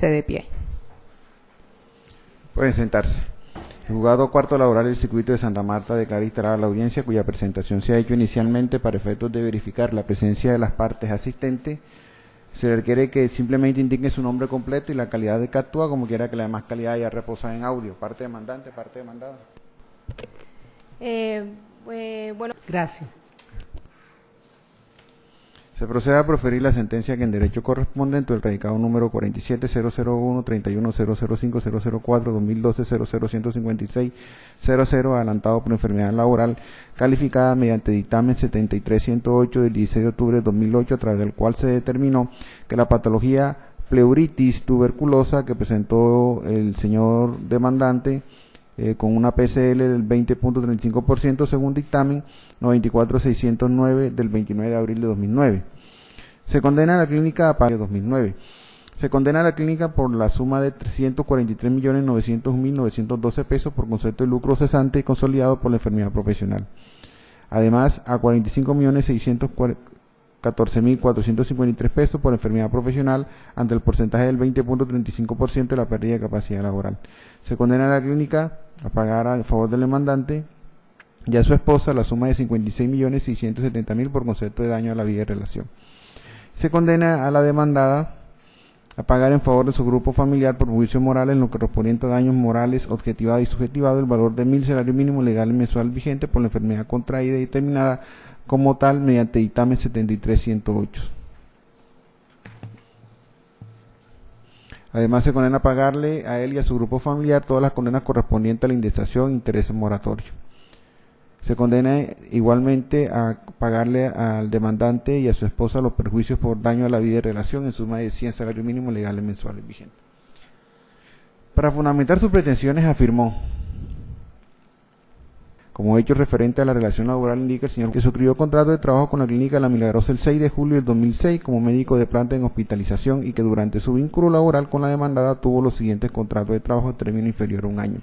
de pie. Pueden sentarse. El juzgado cuarto laboral del circuito de Santa Marta declara instalada la audiencia cuya presentación se ha hecho inicialmente para efectos de verificar la presencia de las partes asistentes. Se le requiere que simplemente indiquen su nombre completo y la calidad de que actúa, como quiera que la demás calidad ya reposa en audio. Parte demandante, parte demandada. Bueno. Gracias. Se procede a proferir la sentencia que en derecho corresponde dentro del radicado número 47-001-31-005-004-2012-00156-00 adelantado por enfermedad laboral calificada mediante dictamen 73-108 del 16 de octubre de 2008, a través del cual se determinó que la patología pleuritis tuberculosa que presentó el señor demandante con una PCL del 20.35% según dictamen 94-609 del 29 de abril de 2009. Se condena a la clínica a pagar 2009. Se condena a la clínica por la suma de 343.901.912 pesos por concepto de lucro cesante y consolidado por la enfermedad profesional. Además, a 45.614.453 pesos por enfermedad profesional ante el porcentaje del 20.35% de la pérdida de capacidad laboral. Se condena a la clínica a pagar a favor del demandante y a su esposa la suma de 56.670.000 por concepto de daño a la vida y relación. Se condena a la demandada a pagar en favor de su grupo familiar por juicio moral en lo correspondiente a daños morales objetivados y subjetivados el valor de 1.000 salario mínimo legal mensual vigente por la enfermedad contraída y determinada como tal mediante dictamen 73-108. Además, se condena a pagarle a él y a su grupo familiar todas las condenas correspondientes a la indemnización e intereses moratorios. Se condena igualmente a pagarle al demandante y a su esposa los perjuicios por daño a la vida y relación en suma de 100 salarios mínimos legales mensuales vigentes. Para fundamentar sus pretensiones afirmó: como hecho referente a la relación laboral, indica el señor que suscribió contrato de trabajo con la clínica La Milagrosa el 6 de julio del 2006 como médico de planta en hospitalización y que durante su vínculo laboral con la demandada tuvo los siguientes contratos de trabajo de término inferior a un año.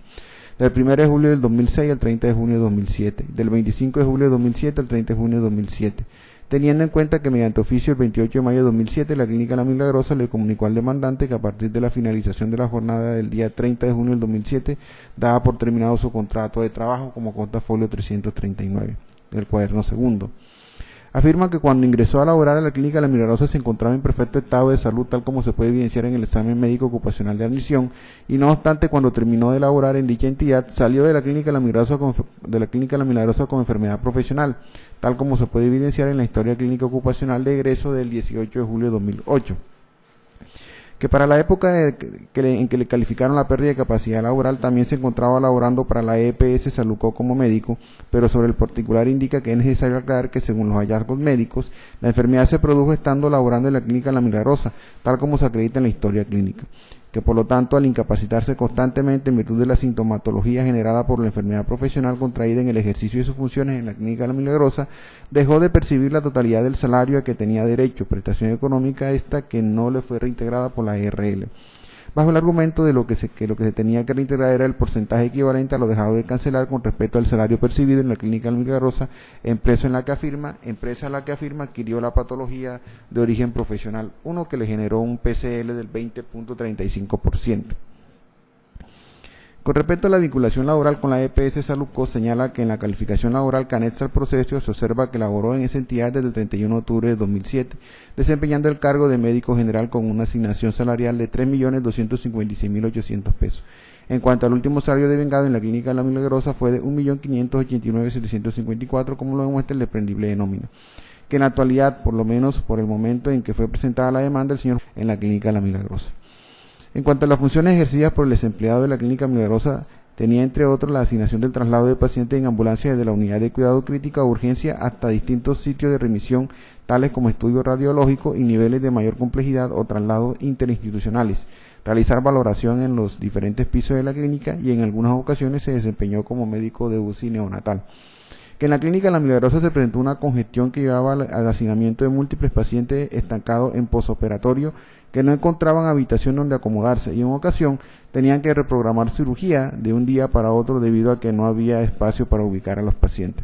Del 1 de julio del 2006 al 30 de junio de 2007, del 25 de julio de 2007 al 30 de junio de 2007, teniendo en cuenta que mediante oficio el 28 de mayo de 2007 la clínica La Milagrosa le comunicó al demandante que a partir de la finalización de la jornada del día 30 de junio del 2007 daba por terminado su contrato de trabajo, como consta folio 339 del cuaderno segundo. Afirma que cuando ingresó a laborar a la clínica La Milagrosa se encontraba en perfecto estado de salud, tal como se puede evidenciar en el examen médico ocupacional de admisión, y no obstante, cuando terminó de laborar en dicha entidad, salió de la clínica La Milagrosa con enfermedad profesional, tal como se puede evidenciar en la historia clínica ocupacional de egreso del 18 de julio de 2008. Que para la época en que le calificaron la pérdida de capacidad laboral también se encontraba laborando para la EPS Salucó como médico, pero sobre el particular indica que es necesario aclarar que según los hallazgos médicos, la enfermedad se produjo estando laborando en la clínica La Milagrosa, tal como se acredita en la historia clínica, que por lo tanto al incapacitarse constantemente en virtud de la sintomatología generada por la enfermedad profesional contraída en el ejercicio de sus funciones en la clínica La Milagrosa, dejó de percibir la totalidad del salario a que tenía derecho, prestación económica esta que no le fue reintegrada por la ERL, bajo el argumento de lo que se tenía que reintegrar era el porcentaje equivalente a lo dejado de cancelar con respecto al salario percibido en la clínica La Milagrosa, empresa a la que afirma adquirió la patología de origen profesional, uno que le generó un PCL del 20.35%. Con respecto a la vinculación laboral con la EPS Salucó, señala que en la calificación laboral que anexa al proceso se observa que laboró en esa entidad desde el 31 de octubre de 2007, desempeñando el cargo de médico general con una asignación salarial de 3.256.800 pesos. En cuanto al último salario devengado en la clínica La Milagrosa fue de 1.589.754, como lo demuestra el desprendible de nómina, que en la actualidad, por lo menos por el momento en que fue presentada la demanda, el señor en la clínica La Milagrosa. En cuanto a las funciones ejercidas por el desempleado de la clínica Milagrosa, tenía entre otros la asignación del traslado de pacientes en ambulancia desde la unidad de cuidado crítica o urgencia hasta distintos sitios de remisión, tales como estudio radiológico y niveles de mayor complejidad o traslados interinstitucionales, realizar valoración en los diferentes pisos de la clínica y en algunas ocasiones se desempeñó como médico de UCI neonatal, que en la clínica La Milagrosa se presentó una congestión que llevaba al hacinamiento de múltiples pacientes estancados en posoperatorio que no encontraban habitación donde acomodarse y en ocasión tenían que reprogramar cirugía de un día para otro debido a que no había espacio para ubicar a los pacientes.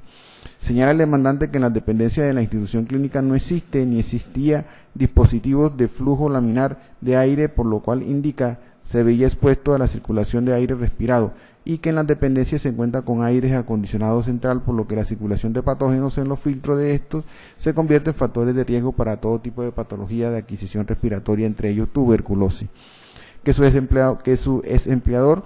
Señala el demandante que en las dependencias de la institución clínica no existe ni existía dispositivos de flujo laminar de aire, por lo cual indica se veía expuesto a la circulación de aire respirado y que en las dependencias se encuentra con aire acondicionado central, por lo que la circulación de patógenos en los filtros de estos se convierte en factores de riesgo para todo tipo de patología de adquisición respiratoria, entre ellos tuberculosis. Que su ex empleador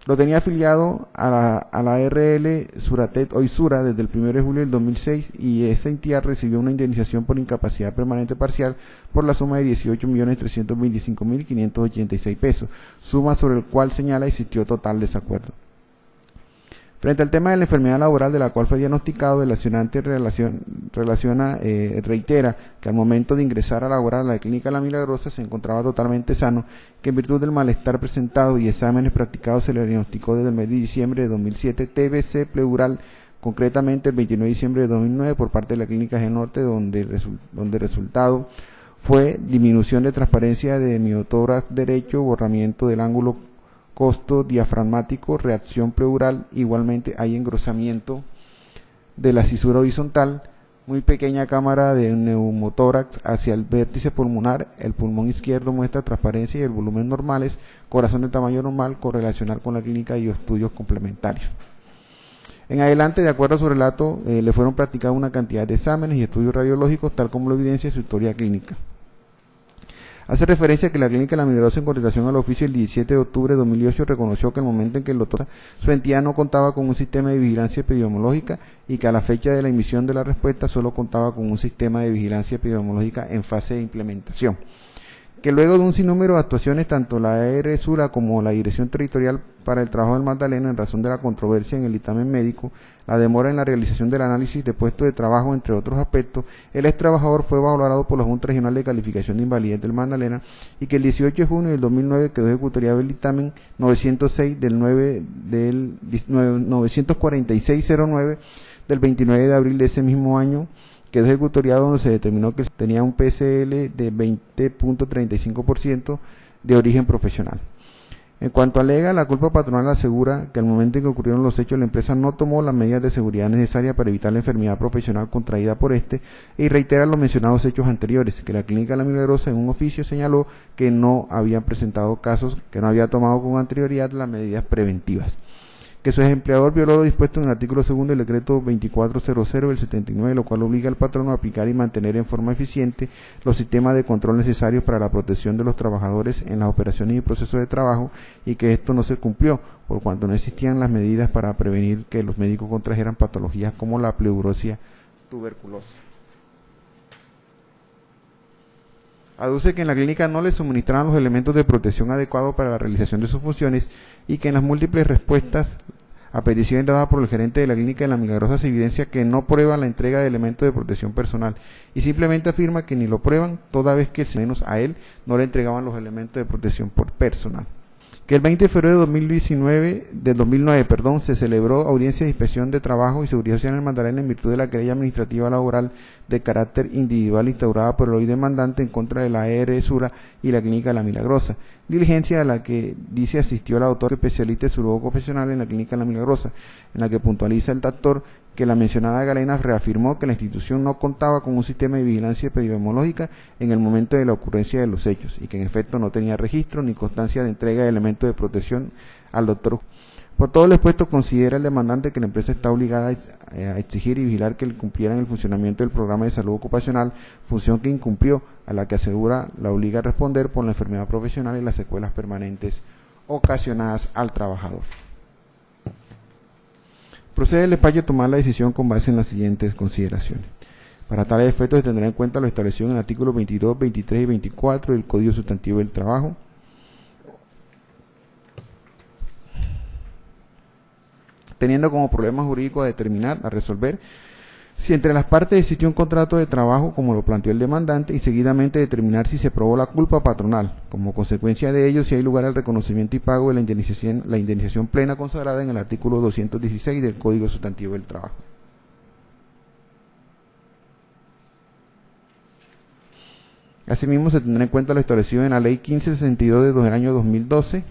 lo tenía afiliado a la RL Suratet Oisura desde el 1 de julio del 2006 y esta entidad recibió una indemnización por incapacidad permanente parcial por la suma de 18.325.586 pesos, suma sobre el cual señala existió total desacuerdo. Frente al tema de la enfermedad laboral de la cual fue diagnosticado, el accionante reitera que al momento de ingresar a laborar a la clínica La Milagrosa se encontraba totalmente sano, que en virtud del malestar presentado y exámenes practicados se le diagnosticó desde el mes de diciembre de 2007 TBC pleural, concretamente el 29 de diciembre de 2009 por parte de la Clínica G Norte, donde el resultado fue disminución de transparencia de miotórax derecho, borramiento del ángulo costo diafragmático, reacción pleural, igualmente hay engrosamiento de la cisura horizontal, muy pequeña cámara de neumotórax hacia el vértice pulmonar, el pulmón izquierdo muestra transparencia y el volumen normales, corazón de tamaño normal, correlacionar con la clínica y estudios complementarios. En adelante, de acuerdo a su relato, le fueron practicados una cantidad de exámenes y estudios radiológicos, tal como lo evidencia su historia clínica. Hace referencia a que la clínica La Milagrosa, en contestación al oficio el 17 de octubre de 2008, reconoció que el momento en que el doctor su entidad no contaba con un sistema de vigilancia epidemiológica y que a la fecha de la emisión de la respuesta solo contaba con un sistema de vigilancia epidemiológica en fase de implementación. Que luego de un sinnúmero de actuaciones, tanto la AR Sura como la Dirección Territorial para el Trabajo del Magdalena, en razón de la controversia en el dictamen médico, la demora en la realización del análisis de puesto de trabajo, entre otros aspectos, el ex trabajador fue valorado por la Junta Regional de Calificación de Invalidez del Magdalena y que el 18 de junio del 2009 quedó ejecutariado el dictamen 906 del 94609 del 29 de abril de ese mismo año, quedó ejecutoriado donde se determinó que tenía un PCL de 20.35% de origen profesional. En cuanto alega la culpa patronal, asegura que al momento en que ocurrieron los hechos la empresa no tomó las medidas de seguridad necesarias para evitar la enfermedad profesional contraída por este y reitera los mencionados hechos anteriores, que la clínica La Milagrosa en un oficio señaló que no había presentado casos, que no había tomado con anterioridad las medidas preventivas. Que su empleador violó lo dispuesto en el artículo 2 del decreto 2400 del 79, lo cual obliga al patrono a aplicar y mantener en forma eficiente los sistemas de control necesarios para la protección de los trabajadores en las operaciones y procesos de trabajo, y que esto no se cumplió, por cuanto no existían las medidas para prevenir que los médicos contrajeran patologías como la pleurosia tuberculosa. Aduce que en la clínica no le suministraban los elementos de protección adecuados para la realización de sus funciones y que en las múltiples respuestas a peticiones dadas por el gerente de la clínica de La Milagrosa se evidencia que no prueban la entrega de elementos de protección personal y simplemente afirma que ni lo prueban, toda vez que menos a él no le entregaban los elementos de protección personal. Que el 20 de febrero de 2009 se celebró audiencia de inspección de trabajo y seguridad social en el Magdalena en virtud de la querella administrativa laboral de carácter individual instaurada por el hoy demandante en contra de la AR Sura y la clínica La Milagrosa, diligencia a la que dice asistió la doctora especialista de surgo profesional en la clínica La Milagrosa, en la que puntualiza el doctor que la mencionada galena reafirmó que la institución no contaba con un sistema de vigilancia epidemiológica en el momento de la ocurrencia de los hechos y que en efecto no tenía registro ni constancia de entrega de elementos de protección al doctor. Por todo lo expuesto, considera el demandante que la empresa está obligada a exigir y vigilar que cumplieran el funcionamiento del programa de salud ocupacional, función que incumplió, a la que asegura la obliga a responder por la enfermedad profesional y las secuelas permanentes ocasionadas al trabajador. Procede el despacho a tomar la decisión con base en las siguientes consideraciones. Para tales efectos se tendrá en cuenta lo establecido en el artículo 22, 23 y 24 del Código Sustantivo del Trabajo, teniendo como problema jurídico a determinar, a resolver, si entre las partes existió un contrato de trabajo como lo planteó el demandante y seguidamente determinar si se probó la culpa patronal. Como consecuencia de ello, si hay lugar al reconocimiento y pago de la indemnización plena consagrada en el artículo 216 del Código Sustantivo del Trabajo. Asimismo, se tendrá en cuenta lo establecido en la Ley 1562 del año 2012,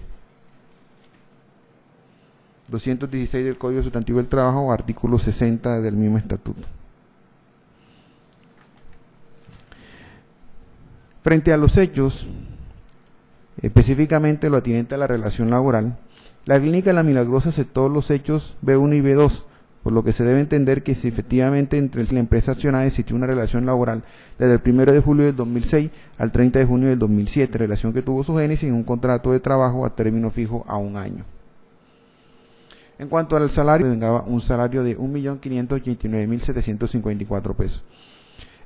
216 del Código Sustantivo del Trabajo, artículo 60 del mismo estatuto. Frente a los hechos, específicamente lo atinente a la relación laboral, la Clínica La Milagrosa aceptó los hechos B1 y B2, por lo que se debe entender que si efectivamente entre la empresa accionada existió una relación laboral desde el 1 de julio del 2006 al 30 de junio del 2007, relación que tuvo su génesis en un contrato de trabajo a término fijo a un año. En cuanto al salario, vengaba un salario de 1.589.754 pesos.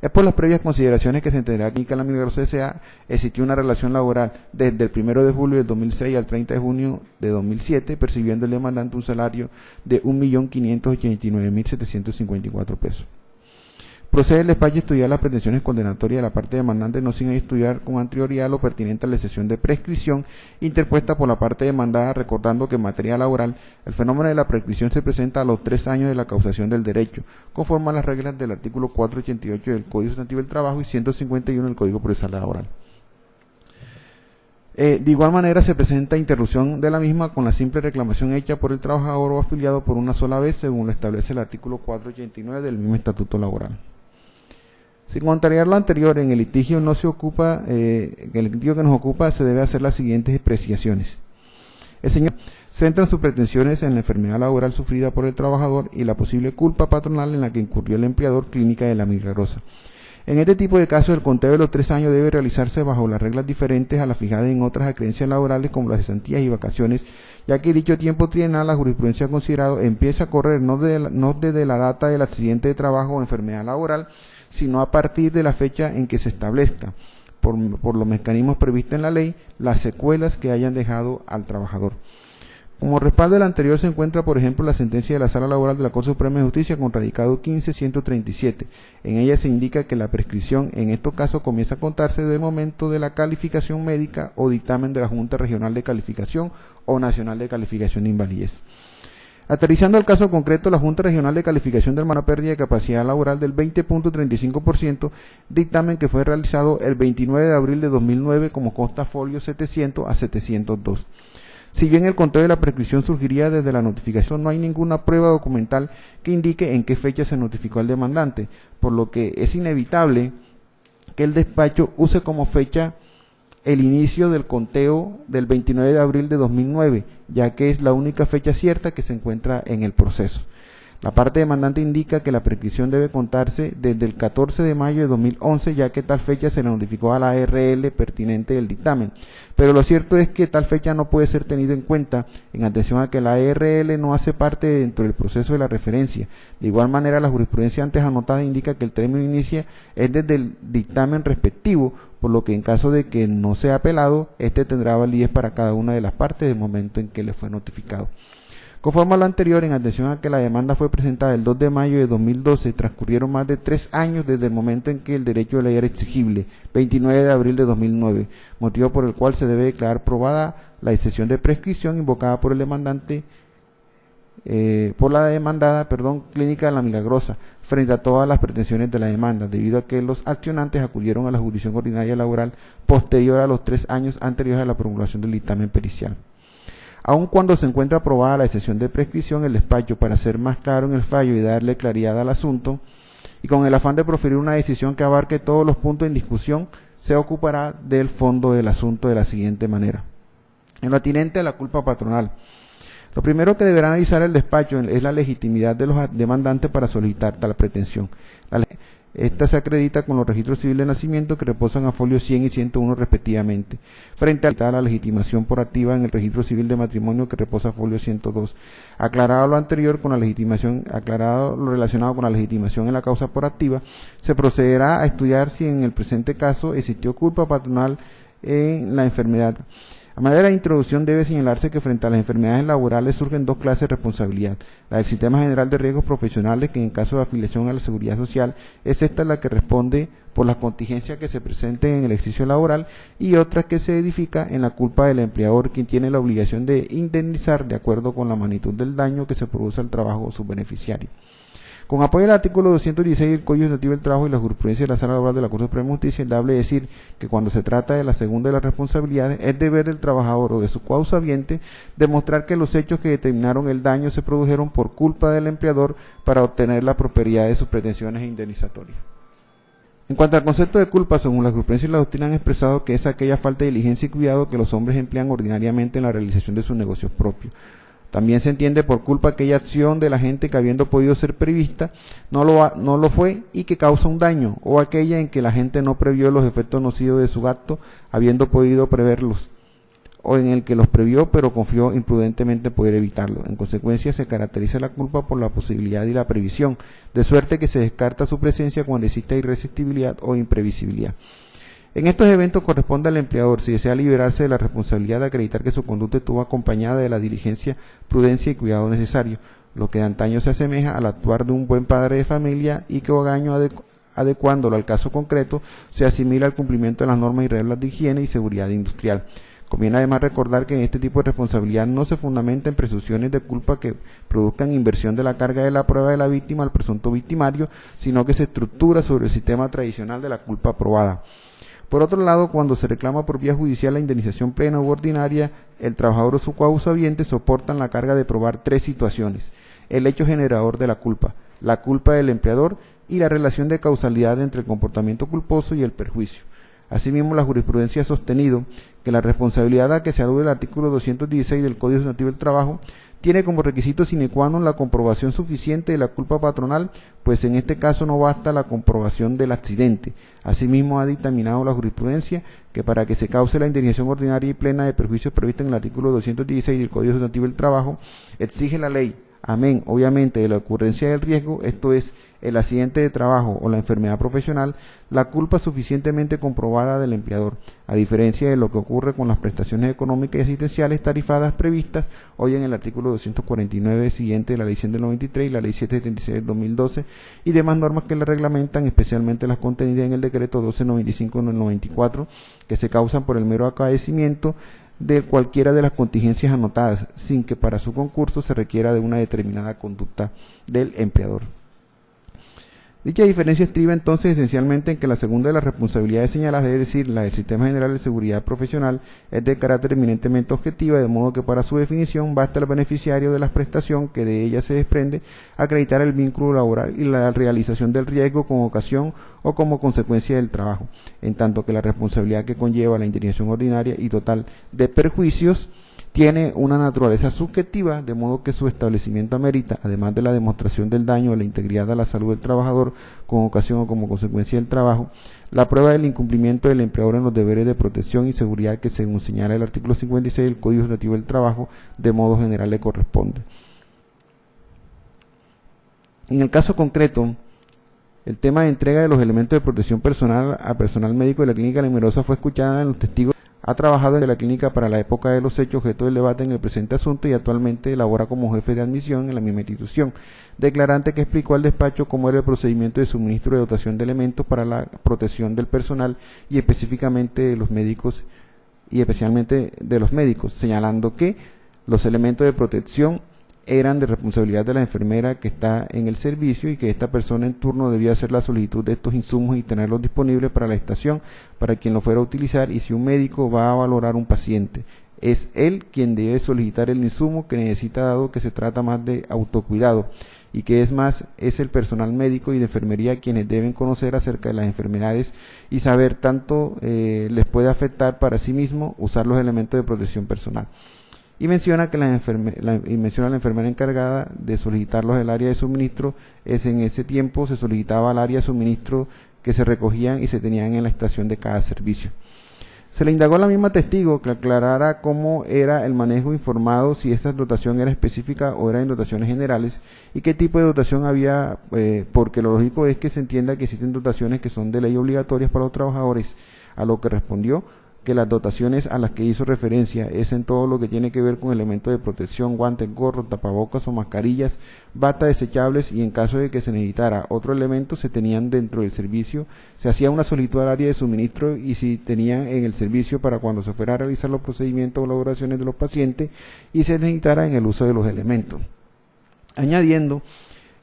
Es por las previas consideraciones que se entenderá que Clínica La Milagrosa S.A. existió una relación laboral desde el 1 de julio del 2006 al 30 de junio de 2007, percibiendo el demandante un salario de 1.589.754 pesos. Procede el despacho a estudiar las pretensiones condenatorias de la parte demandante, no sin estudiar con anterioridad lo pertinente a la excepción de prescripción interpuesta por la parte demandada, recordando que en materia laboral el fenómeno de la prescripción se presenta a los 3 años de la causación del derecho, conforme a las reglas del artículo 488 del Código Sustantivo del Trabajo y 151 del Código Procesal Laboral. De igual manera se presenta interrupción de la misma con la simple reclamación hecha por el trabajador o afiliado por una sola vez, según lo establece el artículo 489 del mismo Estatuto Laboral. Sin contrariar lo anterior, en el litigio que nos ocupa se debe hacer las siguientes apreciaciones. El señor centra sus pretensiones en la enfermedad laboral sufrida por el trabajador y la posible culpa patronal en la que incurrió el empleador, Clínica de La Milagrosa. En este tipo de casos, el conteo de los 3 años debe realizarse bajo las reglas diferentes a las fijadas en otras acreencias laborales como las cesantías y vacaciones, ya que dicho tiempo trienal, la jurisprudencia ha considerado, empieza a correr no desde la data del accidente de trabajo o enfermedad laboral, sino a partir de la fecha en que se establezca, por los mecanismos previstos en la ley, las secuelas que hayan dejado al trabajador. Como respaldo del anterior se encuentra, por ejemplo, la sentencia de la Sala Laboral de la Corte Suprema de Justicia con radicado 15-137. En ella se indica que la prescripción en estos casos comienza a contarse desde el momento de la calificación médica o dictamen de la Junta Regional de Calificación o Nacional de Calificación de Invalidez. Aterrizando al caso concreto, la Junta Regional de Calificación de Hermana Pérdida de Capacidad Laboral del 20.35%, dictamen que fue realizado el 29 de abril de 2009 como consta folio 700 a 702. Si bien el conteo de la prescripción surgiría desde la notificación, no hay ninguna prueba documental que indique en qué fecha se notificó al demandante, por lo que es inevitable que el despacho use como fecha el inicio del conteo del 29 de abril de 2009, ya que es la única fecha cierta que se encuentra en el proceso. La parte demandante indica que la prescripción debe contarse desde el 14 de mayo de 2011, ya que tal fecha se le notificó a la ARL pertinente del dictamen. Pero lo cierto es que tal fecha no puede ser tenida en cuenta en atención a que la ARL no hace parte dentro del proceso de la referencia. De igual manera, la jurisprudencia antes anotada indica que el término inicia es desde el dictamen respectivo, por lo que en caso de que no sea apelado, este tendrá validez para cada una de las partes desde el momento en que le fue notificado. Conforme a lo anterior, en atención a que la demanda fue presentada el 2 de mayo de 2012, transcurrieron más de 3 años desde el momento en que el derecho de ley era exigible, 29 de abril de 2009, motivo por el cual se debe declarar probada la excepción de prescripción invocada por el demandante, Clínica de La Milagrosa, frente a todas las pretensiones de la demanda, debido a que los accionantes acudieron a la jurisdicción ordinaria laboral posterior a los 3 años anteriores a la promulgación del dictamen pericial. Aun cuando se encuentra aprobada la excepción de prescripción, el despacho, para ser más claro en el fallo y darle claridad al asunto, y con el afán de proferir una decisión que abarque todos los puntos en discusión, se ocupará del fondo del asunto de la siguiente manera. En lo atinente a la culpa patronal, lo primero que deberá analizar el despacho es la legitimidad de los demandantes para solicitar tal pretensión. Esta se acredita con los registros civiles de nacimiento que reposan a folio 100 y 101 respectivamente, frente a la legitimación por activa en el registro civil de matrimonio que reposa a folio 102. Aclarado lo anterior con la legitimación, aclarado lo relacionado con la legitimación en la causa por activa, se procederá a estudiar si en el presente caso existió culpa patronal en la enfermedad. A manera de introducción debe señalarse que frente a las enfermedades laborales surgen 2 clases de responsabilidad. La del Sistema General de Riesgos Profesionales, que en caso de afiliación a la Seguridad Social es esta la que responde por las contingencias que se presenten en el ejercicio laboral, y otra que se edifica en la culpa del empleador, quien tiene la obligación de indemnizar de acuerdo con la magnitud del daño que se produce al trabajo o su beneficiario. Con apoyo al artículo 216 del Código Administrativo del Trabajo y la jurisprudencia de la Sala Laboral de la Corte Suprema de Justicia, es dable decir que cuando se trata de la segunda de las responsabilidades, es deber del trabajador o de su coausaviente demostrar que los hechos que determinaron el daño se produjeron por culpa del empleador para obtener la propiedad de sus pretensiones indemnizatorias. En cuanto al concepto de culpa, según la jurisprudencia y la doctrina han expresado que es aquella falta de diligencia y cuidado que los hombres emplean ordinariamente en la realización de sus negocios propios. También se entiende por culpa aquella acción de la gente que habiendo podido ser prevista, no lo fue y que causa un daño, o aquella en que la gente no previó los efectos nocivos de su acto, habiendo podido preverlos, o en el que los previó pero confió imprudentemente en poder evitarlo. En consecuencia, se caracteriza la culpa por la posibilidad y la previsión, de suerte que se descarta su presencia cuando exista irresistibilidad o imprevisibilidad. En estos eventos corresponde al empleador, si desea liberarse de la responsabilidad, de acreditar que su conducta estuvo acompañada de la diligencia, prudencia y cuidado necesario, lo que de antaño se asemeja al actuar de un buen padre de familia y que hogaño adecuándolo al caso concreto se asimila al cumplimiento de las normas y reglas de higiene y seguridad industrial. Conviene además recordar que este tipo de responsabilidad no se fundamenta en presunciones de culpa que produzcan inversión de la carga de la prueba de la víctima al presunto victimario, sino que se estructura sobre el sistema tradicional de la culpa probada. Por otro lado, cuando se reclama por vía judicial la indemnización plena u ordinaria, el trabajador o su coausaviente soportan la carga de probar tres situaciones: el hecho generador de la culpa del empleador y la relación de causalidad entre el comportamiento culposo y el perjuicio. Asimismo, la jurisprudencia ha sostenido que la responsabilidad a que se alude el artículo 216 del Código Administrativo del Trabajo tiene como requisito sine qua non la comprobación suficiente de la culpa patronal, pues en este caso no basta la comprobación del accidente. Asimismo, ha dictaminado la jurisprudencia que para que se cause la indemnización ordinaria y plena de perjuicios prevista en el artículo 216 del Código Administrativo del Trabajo, exige la ley, amén, obviamente, de la ocurrencia del riesgo, esto es, el accidente de trabajo o la enfermedad profesional, la culpa suficientemente comprobada del empleador, a diferencia de lo que ocurre con las prestaciones económicas y asistenciales tarifadas previstas hoy en el artículo 249 siguiente de la Ley 100 del 93 y la Ley 776 del 2012 y demás normas que la reglamentan, especialmente las contenidas en el decreto 1295 del 94, que se causan por el mero acaecimiento de cualquiera de las contingencias anotadas, sin que para su concurso se requiera de una determinada conducta del empleador. Dicha diferencia estriba entonces esencialmente en que la segunda de las responsabilidades señaladas, es decir, la del Sistema General de Seguridad Profesional, es de carácter eminentemente objetiva, de modo que para su definición basta el beneficiario de la prestación que de ella se desprende acreditar el vínculo laboral y la realización del riesgo con ocasión o como consecuencia del trabajo, en tanto que la responsabilidad que conlleva la indemnización ordinaria y total de perjuicios tiene una naturaleza subjetiva, de modo que su establecimiento amerita, además de la demostración del daño a la integridad de la salud del trabajador con ocasión o como consecuencia del trabajo, la prueba del incumplimiento del empleador en los deberes de protección y seguridad que, según señala el artículo 56 del Código Administrativo del Trabajo, de modo general le corresponde. En el caso concreto, el tema de entrega de los elementos de protección personal a personal médico de la clínica La Milagrosa fue escuchada en los testigos. Ha trabajado en la clínica para la época de los hechos objeto del debate en el presente asunto y actualmente labora como jefe de admisión en la misma institución, declarante que explicó al despacho cómo era el procedimiento de suministro de dotación de elementos para la protección del personal y específicamente de los médicos y especialmente de los médicos, señalando que los elementos de protección eran de responsabilidad de la enfermera que está en el servicio y que esta persona en turno debía hacer la solicitud de estos insumos y tenerlos disponibles para la estación, para quien lo fuera a utilizar, y si un médico va a valorar un paciente, es él quien debe solicitar el insumo que necesita, dado que se trata más de autocuidado y que es más, es el personal médico y de enfermería quienes deben conocer acerca de las enfermedades y saber tanto les puede afectar para sí mismo usar los elementos de protección personal. Y menciona que la enfermera encargada de solicitarlos del área de suministro, en ese tiempo se solicitaba al área de suministro que se recogían y se tenían en la estación de cada servicio. Se le indagó a la misma testigo que aclarara cómo era el manejo informado, si esta dotación era específica o era en dotaciones generales y qué tipo de dotación había, porque lo lógico es que se entienda que existen dotaciones que son de ley obligatorias para los trabajadores, a lo que respondió que las dotaciones a las que hizo referencia es en todo lo que tiene que ver con elementos de protección, guantes, gorros, tapabocas o mascarillas, batas desechables, y en caso de que se necesitara otro elemento se tenían dentro del servicio, se hacía una solicitud al área de suministro y si tenían en el servicio para cuando se fuera a realizar los procedimientos o elaboraciones de los pacientes y se necesitara en el uso de los elementos. Añadiendo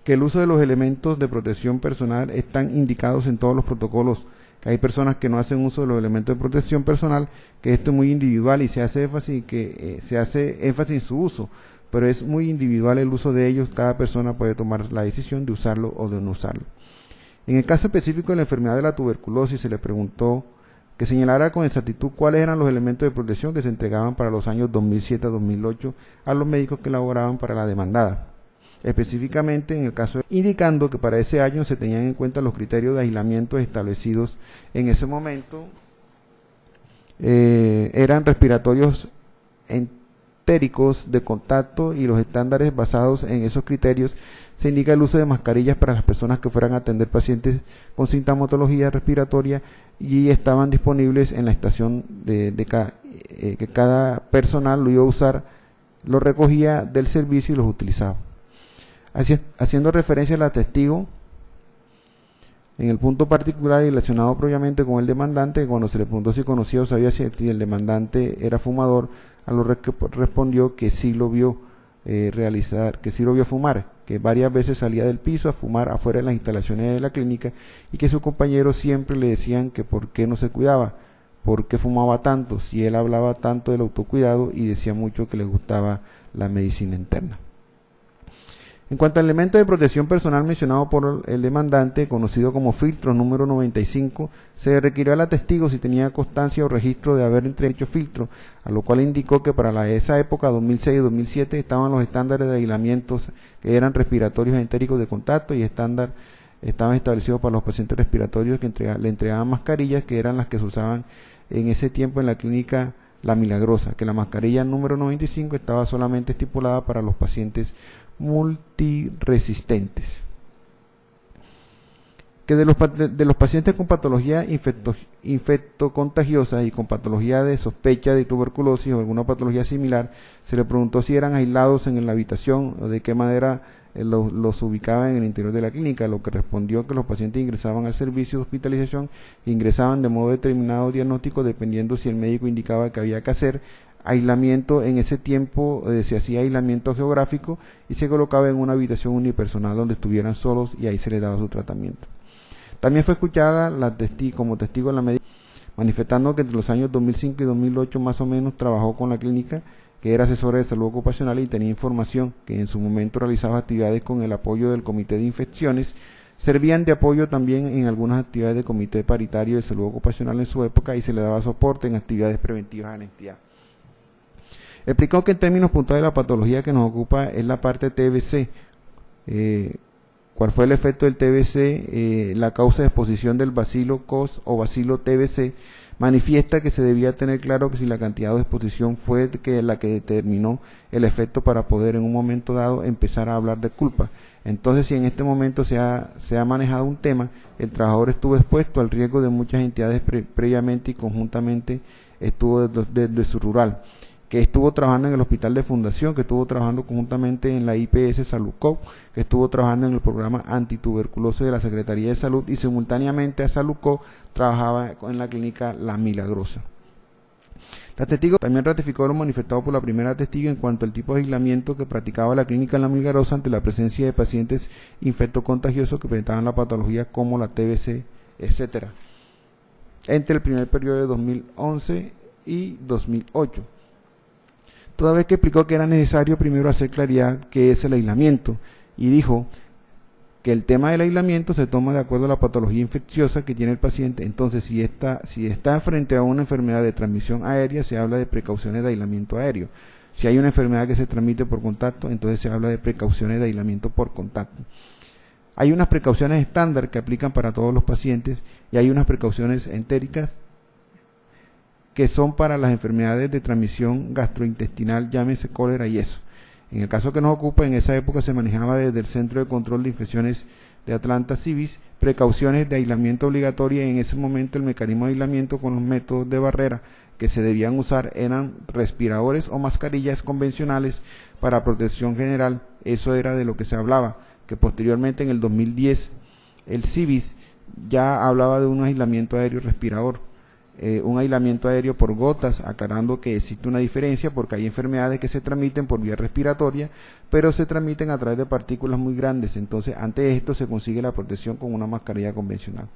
que el uso de los elementos de protección personal están indicados en todos los protocolos, que hay personas que no hacen uso de los elementos de protección personal, que esto es muy individual y se hace énfasis en su uso, pero es muy individual el uso de ellos, cada persona puede tomar la decisión de usarlo o de no usarlo. En el caso específico de la enfermedad de la tuberculosis se le preguntó que señalara con exactitud cuáles eran los elementos de protección que se entregaban para los años 2007 a 2008 a los médicos que elaboraban para la demandada. Específicamente en el caso indicando que para ese año se tenían en cuenta los criterios de aislamiento establecidos en ese momento, eran respiratorios entéricos de contacto y los estándares basados en esos criterios. Se indica el uso de mascarillas para las personas que fueran a atender pacientes con sintomatología respiratoria y estaban disponibles en la estación que cada personal lo iba a usar, lo recogía del servicio y los utilizaba. Haciendo referencia al testigo, en el punto particular y relacionado previamente con el demandante, cuando se le preguntó si conocía o sabía si el demandante era fumador, a lo que respondió que sí lo vio que sí lo vio fumar, que varias veces salía del piso a fumar afuera de las instalaciones de la clínica y que sus compañeros siempre le decían que por qué no se cuidaba, por qué fumaba tanto, si él hablaba tanto del autocuidado y decía mucho que le gustaba la medicina interna. En cuanto al elemento de protección personal mencionado por el demandante, conocido como filtro número 95, se requirió al testigo si tenía constancia o registro de haber hecho filtro, a lo cual indicó que para esa época, 2006 y 2007, estaban los estándares de aislamientos que eran respiratorios entéricos de contacto y estaban establecidos para los pacientes respiratorios que le entregaban mascarillas, que eran las que se usaban en ese tiempo en la clínica La Milagrosa, que la mascarilla número 95 estaba solamente estipulada para los pacientes multiresistentes. Que de los pacientes con patología infectocontagiosa y con patología de sospecha de tuberculosis o alguna patología similar, se le preguntó si eran aislados en la habitación o de qué manera los ubicaban en el interior de la clínica, lo que respondió que los pacientes ingresaban al servicio de hospitalización, ingresaban de modo determinado diagnóstico dependiendo si el médico indicaba que había que hacer aislamiento. En ese tiempo se hacía aislamiento geográfico y se colocaba en una habitación unipersonal donde estuvieran solos y ahí se les daba su tratamiento. También fue escuchada como testigo la médica manifestando que entre los años 2005 y 2008 más o menos trabajó con la clínica, que era asesora de salud ocupacional y tenía información que en su momento realizaba actividades con el apoyo del comité de infecciones, servían de apoyo también en algunas actividades del comité paritario de salud ocupacional en su época y se le daba soporte en actividades preventivas a la entidad. Explicó que en términos puntuales la patología que nos ocupa es la parte TBC. ¿Cuál fue el efecto del TBC? La causa de exposición del bacilo COS o bacilo TBC manifiesta que se debía tener claro que si la cantidad de exposición fue la que determinó el efecto para poder en un momento dado empezar a hablar de culpa. Entonces, si en este momento se ha manejado un tema, el trabajador estuvo expuesto al riesgo de muchas entidades previamente y conjuntamente estuvo desde su rural, que estuvo trabajando en el hospital de fundación, que estuvo trabajando conjuntamente en la IPS Saludcop, que estuvo trabajando en el programa antituberculosis de la Secretaría de Salud y simultáneamente a Saludcop trabajaba en la clínica La Milagrosa. La testigo también ratificó lo manifestado por la primera testigo en cuanto al tipo de aislamiento que practicaba la clínica La Milagrosa ante la presencia de pacientes infectocontagiosos que presentaban la patología como la TBC, etc. entre el primer periodo de 2011 y 2008. Toda vez que explicó que era necesario primero hacer claridad qué es el aislamiento y dijo que el tema del aislamiento se toma de acuerdo a la patología infecciosa que tiene el paciente. Entonces, si está frente a una enfermedad de transmisión aérea, se habla de precauciones de aislamiento aéreo. Si hay una enfermedad que se transmite por contacto, entonces se habla de precauciones de aislamiento por contacto. Hay unas precauciones estándar que aplican para todos los pacientes y hay unas precauciones entéricas que son para las enfermedades de transmisión gastrointestinal, llámese cólera y eso. En el caso que nos ocupa, en esa época se manejaba desde el Centro de Control de Infecciones de Atlanta CIVIS, precauciones de aislamiento obligatoria. En ese momento el mecanismo de aislamiento con los métodos de barrera que se debían usar eran respiradores o mascarillas convencionales para protección general. Eso era de lo que se hablaba, que posteriormente en el 2010 el CIVIS ya hablaba de un aislamiento aéreo respirador. un aislamiento aéreo por gotas, aclarando que existe una diferencia porque hay enfermedades que se transmiten por vía respiratoria, pero se transmiten a través de partículas muy grandes. Entonces, ante esto se consigue la protección con una mascarilla convencional.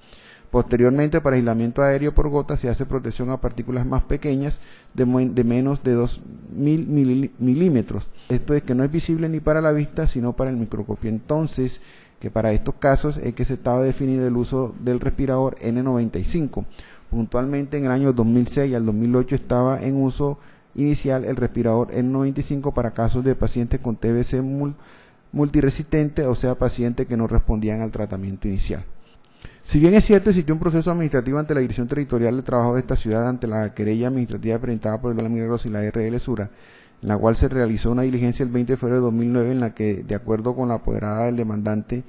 Posteriormente, para aislamiento aéreo por gotas se hace protección a partículas más pequeñas de menos de 2000 milímetros. Esto es que no es visible ni para la vista, sino para el microscopio. Entonces, que para estos casos es que se estaba definido el uso del respirador N95. Puntualmente en el año 2006 al 2008 estaba en uso inicial el respirador N95 para casos de pacientes con TBC multiresistente, o sea, pacientes que no respondían al tratamiento inicial. Si bien es cierto, existió un proceso administrativo ante la Dirección Territorial de Trabajo de esta ciudad ante la querella administrativa presentada por el La Milagrosa y la RL Sura, en la cual se realizó una diligencia el 20 de febrero de 2009 en la que, de acuerdo con la apoderada del demandante,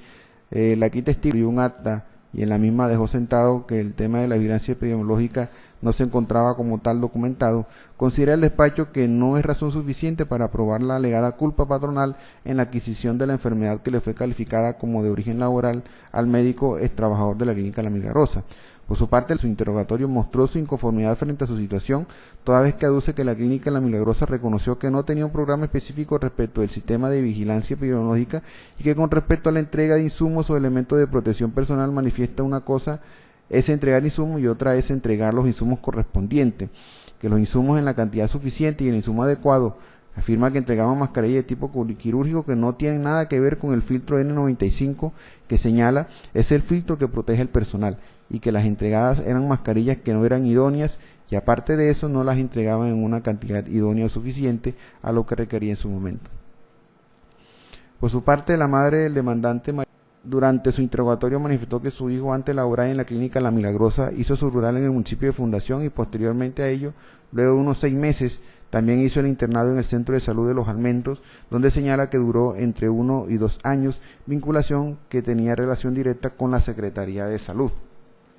la quita y un acta, y en la misma dejó sentado que el tema de la vigilancia epidemiológica no se encontraba como tal documentado, considera el despacho que no es razón suficiente para aprobar la alegada culpa patronal en la adquisición de la enfermedad que le fue calificada como de origen laboral al médico ex trabajador de la clínica La Milagrosa. Por su parte, su interrogatorio mostró su inconformidad frente a su situación, toda vez que aduce que la clínica La Milagrosa reconoció que no tenía un programa específico respecto del sistema de vigilancia epidemiológica y que con respecto a la entrega de insumos o elementos de protección personal manifiesta una cosa es entregar insumos y otra es entregar los insumos correspondientes, que los insumos en la cantidad suficiente y el insumo adecuado. Afirma que entregaban mascarillas de tipo quirúrgico que no tienen nada que ver con el filtro N95 que señala es el filtro que protege el personal, y que las entregadas eran mascarillas que no eran idóneas y aparte de eso no las entregaban en una cantidad idónea o suficiente a lo que requería en su momento. Por su parte, la madre del demandante durante su interrogatorio manifestó que su hijo, antes de laborar en la clínica La Milagrosa, hizo su rural en el municipio de Fundación y posteriormente a ello, luego de unos 6 meses, también hizo el internado en el Centro de Salud de Los Almendros, donde señala que duró entre 1 y 2 años, vinculación que tenía relación directa con la Secretaría de Salud.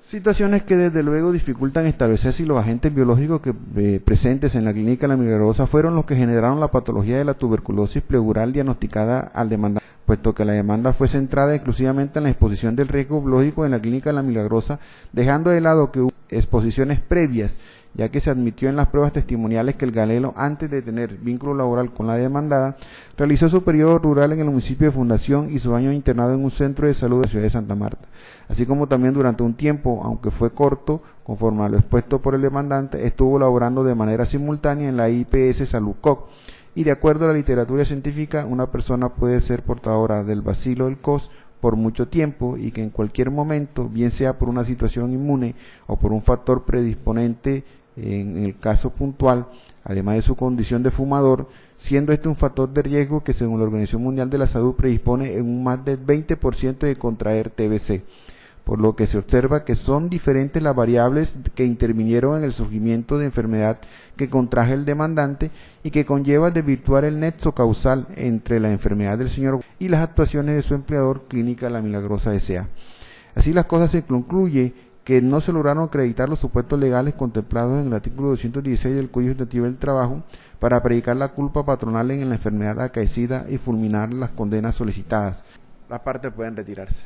Situaciones que desde luego dificultan establecer si los agentes biológicos que presentes en la clínica La Milagrosa fueron los que generaron la patología de la tuberculosis pleural diagnosticada al demandante, puesto que la demanda fue centrada exclusivamente en la exposición del riesgo biológico en la clínica La Milagrosa, dejando de lado que hubo exposiciones previas, ya que se admitió en las pruebas testimoniales que el galelo, antes de tener vínculo laboral con la demandada, realizó su periodo rural en el municipio de Fundación y su año internado en un centro de salud de la ciudad de Santa Marta, así como también durante un tiempo, aunque fue corto, conforme a lo expuesto por el demandante, estuvo laborando de manera simultánea en la IPS Salud COC, y de acuerdo a la literatura científica, una persona puede ser portadora del bacilo del COS por mucho tiempo y que en cualquier momento, bien sea por una situación inmune o por un factor predisponente en el caso puntual, además de su condición de fumador, siendo este un factor de riesgo que según la Organización Mundial de la Salud predispone en un más del 20% de contraer TBC, por lo que se observa que son diferentes las variables que intervinieron en el surgimiento de enfermedad que contraje el demandante y que conlleva desvirtuar el nexo causal entre la enfermedad del señor y las actuaciones de su empleador Clínica La Milagrosa S.A. Así las cosas, se concluye que no se lograron acreditar los supuestos legales contemplados en el artículo 216 del Código Administrativo del Trabajo para predicar la culpa patronal en la enfermedad acaecida y fulminar las condenas solicitadas. Las partes pueden retirarse.